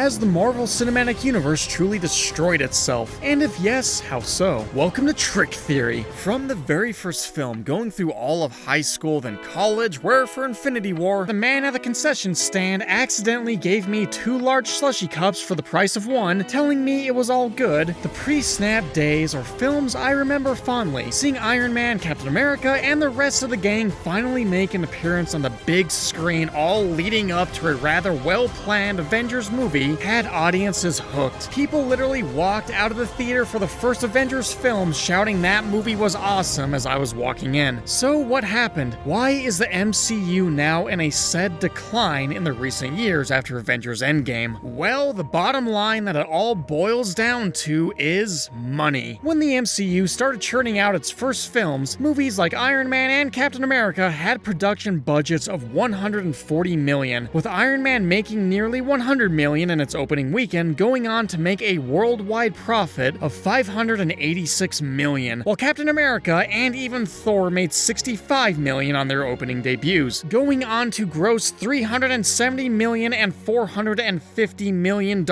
Has the Marvel Cinematic Universe truly destroyed itself? And if yes, how so? Welcome to Trick Theory. From the very first film, going through all of high school, then college, where for Infinity War, the man at the concession stand accidentally gave me 2 large slushy cups for the price of 1, telling me it was all good. The pre-snap days are films I remember fondly, seeing Iron Man, Captain America, and the rest of the gang finally make an appearance on the big screen, all leading up to a rather well-planned Avengers movie had audiences hooked. People literally walked out of the theater for the first Avengers film shouting that movie was awesome as I was walking in. So what happened? Why is the MCU now in a said decline in the recent years after Avengers Endgame? Well, the bottom line that it all boils down to is money. When the MCU started churning out its first films, movies like Iron Man and Captain America had production budgets of $140 million, with Iron Man making nearly $100 million in its opening weekend, going on to make a worldwide profit of $586 million, while Captain America and even Thor made $65 million on their opening debuts, going on to gross $370 million and $450 million,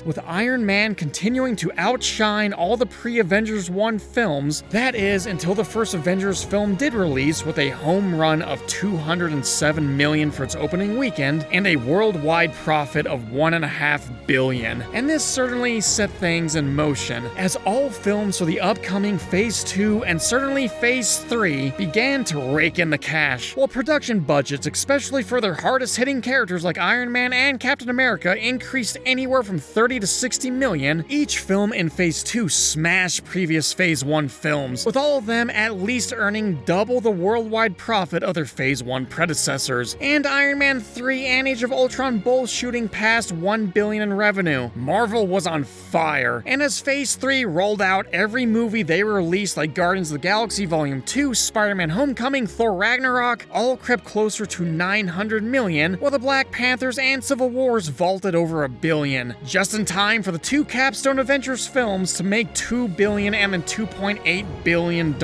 with Iron Man continuing to outshine all the pre-Avengers 1 films, that is, until the first Avengers film did release with a home run of $207 million for its opening weekend and a worldwide profit of $1.5 billion. And this certainly set things in motion, as all films for the upcoming Phase 2 and certainly Phase 3 began to rake in the cash, while production budgets, especially for their hardest-hitting characters like Iron Man and Captain America, increased anywhere from 30 to 60 million. Each film in Phase 2 smashed previous Phase 1 films, with all of them at least earning double the worldwide profit of their Phase 1 predecessors, and Iron Man 3 and Age of Ultron both shooting past $1 billion in revenue. Marvel was on fire, and as Phase 3 rolled out, every movie they released, like Guardians of the Galaxy Volume 2, Spider-Man Homecoming, Thor Ragnarok, all crept closer to $900 million, while the Black Panthers and Civil Wars vaulted over $1 billion, just in time for the 2 capstone Avengers films to make $2 billion and then $2.8 billion.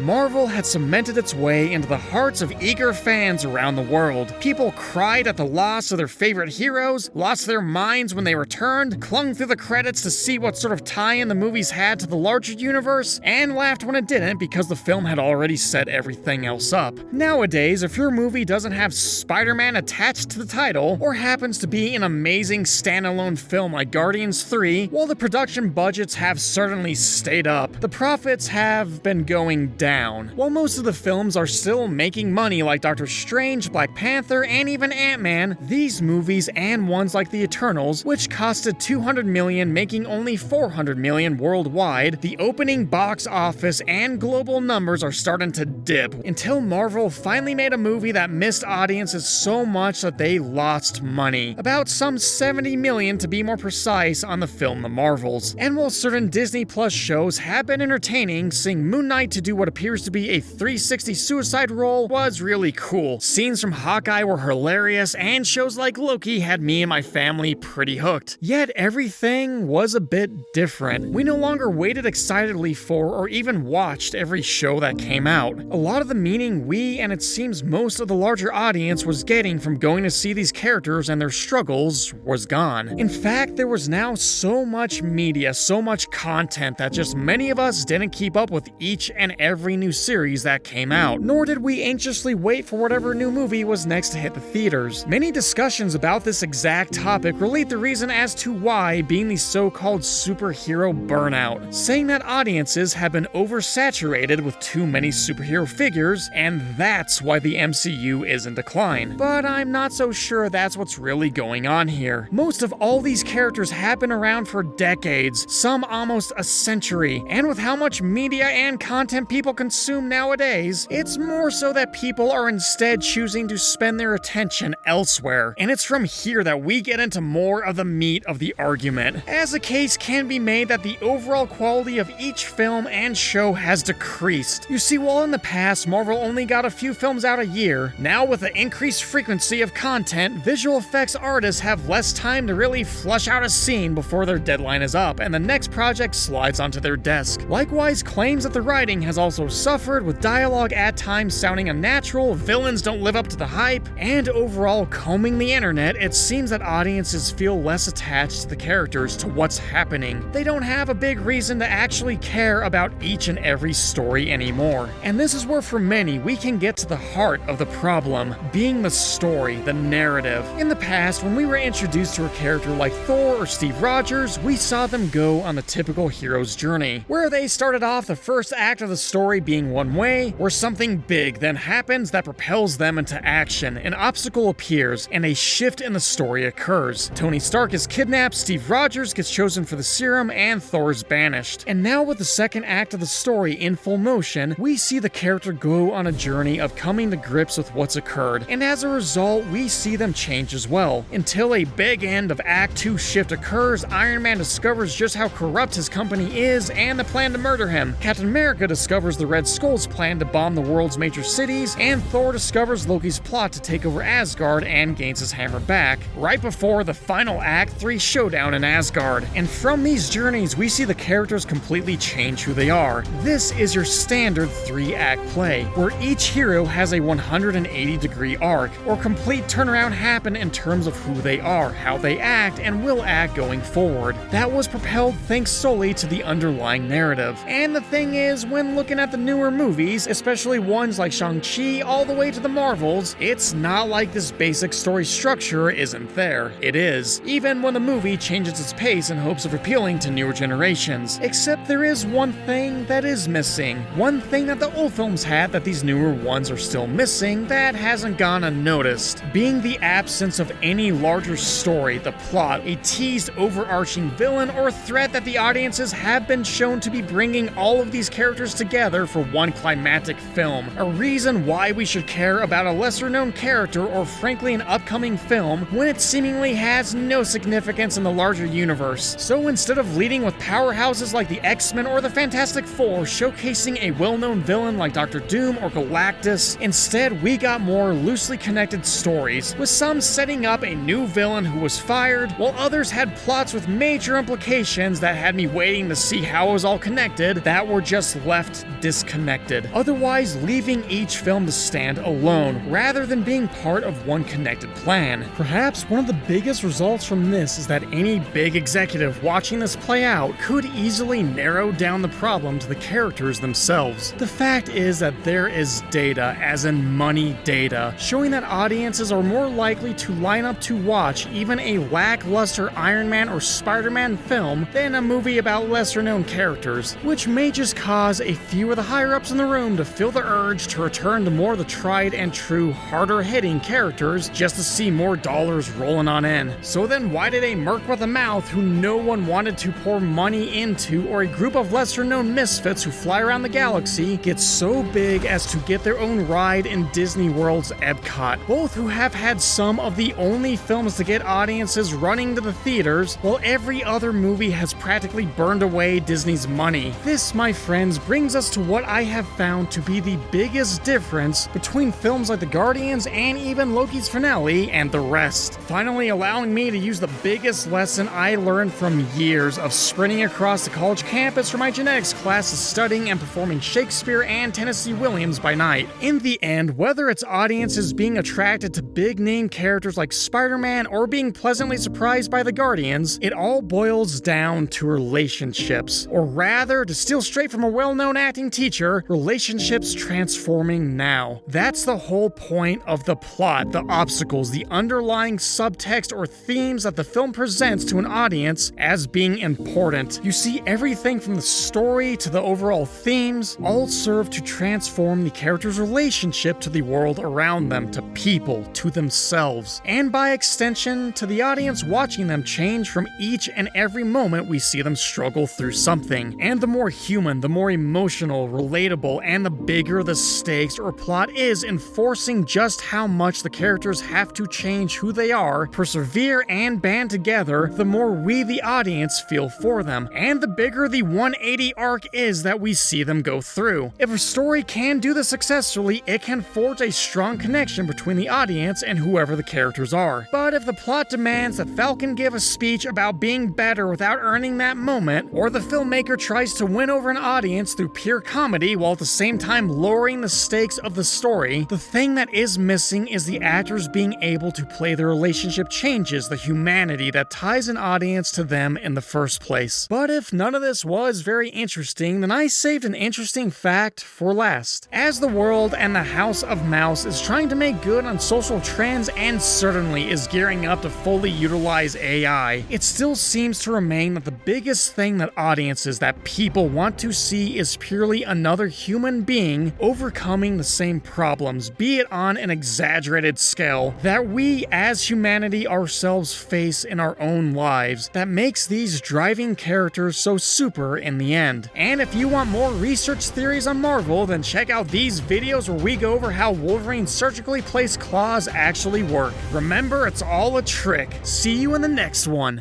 Marvel had cemented its way into the hearts of eager fans around the world. People cried at the loss of their favorite heroes, lost their minds when they returned, clung through the credits to see what sort of tie-in the movies had to the larger universe, and laughed when it didn't because the film had already set everything else up. Nowadays, if your movie doesn't have Spider-Man attached to the title, or happens to be an amazing standalone film like Guardians 3, while the production budgets have certainly stayed up, the profits have been going down. While most of the films are still making money like Doctor Strange, Black Panther, and even Ant-Man, these movies and ones like The Eternals, which costed $200 million, making only $400 million worldwide, the opening box office and global numbers are starting to dip, until Marvel finally made a movie that missed audiences so much that they lost money. About some $70 million to be more precise on the film The Marvels. And while certain Disney Plus shows have been entertaining, seeing Moon Knight to do what appears to be a 360 suicide role was really cool. Scenes from Hawkeye were hilarious, and shows like Loki had me and my family pretty hooked. Yet everything was a bit different. We no longer waited excitedly for or even watched every show that came out. A lot of the meaning we, and it seems most of the larger audience, was getting from going to see these characters and their struggles was gone. In fact, there was now so much media, so much content that just many of us didn't keep up with each and every new series that came out, nor did we anxiously wait for whatever new movie was next to hit the theaters. Many discussions about this exact topic relate the reason as to why being the so-called superhero burnout, saying that audiences have been oversaturated with too many superhero figures, and that's why the MCU is in decline. But I'm not so sure that's what's really going on here. Most of all these characters have been around for decades, some almost a century, and with how much media and content people consume nowadays, it's more so that people are instead choosing to spend their attention elsewhere. And it's from here that we get into more of the meat of the argument, as a case can be made that the overall quality of each film and show has decreased. You see, while in the past Marvel only got a few films out a year, now with the increased frequency of content, visual effects artists have less time to really flush out a scene before their deadline is up and the next project slides onto their desk. Likewise, claims that the writing has also suffered, with dialogue at times sounding unnatural, villains don't live up to the hype, and overall combing the internet, it seems that audiences audiences feel less attached to the characters, to what's happening. They don't have a big reason to actually care about each and every story anymore. And this is where, for many, we can get to the heart of the problem, being the story, the narrative. In the past, when we were introduced to a character like Thor or Steve Rogers, we saw them go on the typical hero's journey, where they started off the first act of the story being one way, where something big then happens that propels them into action, an obstacle appears, and a shift in the story occurs. Tony Stark is kidnapped, Steve Rogers gets chosen for the serum, and Thor is banished. And now with the second act of the story in full motion, we see the character go on a journey of coming to grips with what's occurred, and as a result, we see them change as well. Until a big end of Act 2 shift occurs, Iron Man discovers just how corrupt his company is and the plan to murder him. Captain America discovers the Red Skull's plan to bomb the world's major cities, and Thor discovers Loki's plot to take over Asgard and gains his hammer back, right before the final Act 3 showdown in Asgard. And from these journeys, we see the characters completely change who they are. This is your standard 3-act play, where each hero has a 180-degree arc, or complete turnaround happen in terms of who they are, how they act, and will act going forward. That was propelled thanks solely to the underlying narrative. And the thing is, when looking at the newer movies, especially ones like Shang-Chi all the way to the Marvels, it's not like this basic story structure isn't there. It is, even when the movie changes its pace in hopes of appealing to newer generations. Except there is one thing that is missing. One thing that the old films had that these newer ones are still missing that hasn't gone unnoticed, being the absence of any larger story, the plot, a teased overarching villain or threat that the audiences have been shown to be bringing all of these characters together for one climactic film. A reason why we should care about a lesser known character or frankly an upcoming film when it seemingly has no significance in the larger universe. So instead of leading with powerhouses like the X-Men or the Fantastic Four showcasing a well-known villain like Doctor Doom or Galactus, instead we got more loosely connected stories, with some setting up a new villain who was fired, while others had plots with major implications that had me waiting to see how it was all connected that were just left disconnected, otherwise leaving each film to stand alone, rather than being part of one connected plan. Perhaps one of the biggest results from this is that any big executive watching this play out could easily narrow down the problem to the characters themselves. The fact is that there is data, as in money data, showing that audiences are more likely to line up to watch even a lackluster Iron Man or Spider-Man film than a movie about lesser known characters, which may just cause a few of the higher-ups in the room to feel the urge to return to more of the tried and true, harder-hitting characters just to see more dollars rolling on in. So then why did a merc with a mouth who no one wanted to pour money into, or a group of lesser-known misfits who fly around the galaxy, get so big as to get their own ride in Disney World's Epcot, both who have had some of the only films to get audiences running to the theaters, while every other movie has practically burned away Disney's money? This, my friends, brings us to what I have found to be the biggest difference between films like The Guardians and even Loki's finale and the rest, finally allowing me to use the biggest lesson I learned from years of sprinting across the college campus for my genetics classes, studying and performing Shakespeare and Tennessee Williams by night. In the end, whether it's audiences being attracted to big-name characters like Spider-Man or being pleasantly surprised by The Guardians, it all boils down to relationships. Or rather, to steal straight from a well-known acting teacher, relationships transforming now. That's the whole point of the plot, the obstacles, the underlying subtext or themes that the film presents to an audience as being important. You see, everything from the story to the overall themes all serve to transform the character's relationship to the world around them, to people, to themselves, and by extension, to the audience watching them change from each and every moment we see them struggle through something. And the more human, the more emotional, relatable, and the bigger the stakes or plot is enforcing just how much the characters have to change who they are, persevere, and band together, the more we, the audience, feel for them, and the bigger the 180 arc is that we see them go through. If a story can do this successfully, it can forge a strong connection between the audience and whoever the characters are. But if the plot demands that Falcon give a speech about being better without earning that moment, or the filmmaker tries to win over an audience through pure comedy while at the same time lowering the stakes of the story, the thing that is missing is the actors being able to play their relationship changes changes the humanity that ties an audience to them in the first place. But if none of this was very interesting, then I saved an interesting fact for last. As the world and the House of Mouse is trying to make good on social trends and certainly is gearing up to fully utilize AI, it still seems to remain that the biggest thing that audiences, that people want to see is purely another human being overcoming the same problems, be it on an exaggerated scale, that we as humanity ourselves face in our own lives, that makes these driving characters so super in the end. And if you want more research theories on Marvel, then check out these videos where we go over how Wolverine's surgically placed claws actually work. Remember, it's all a trick. See you in the next one.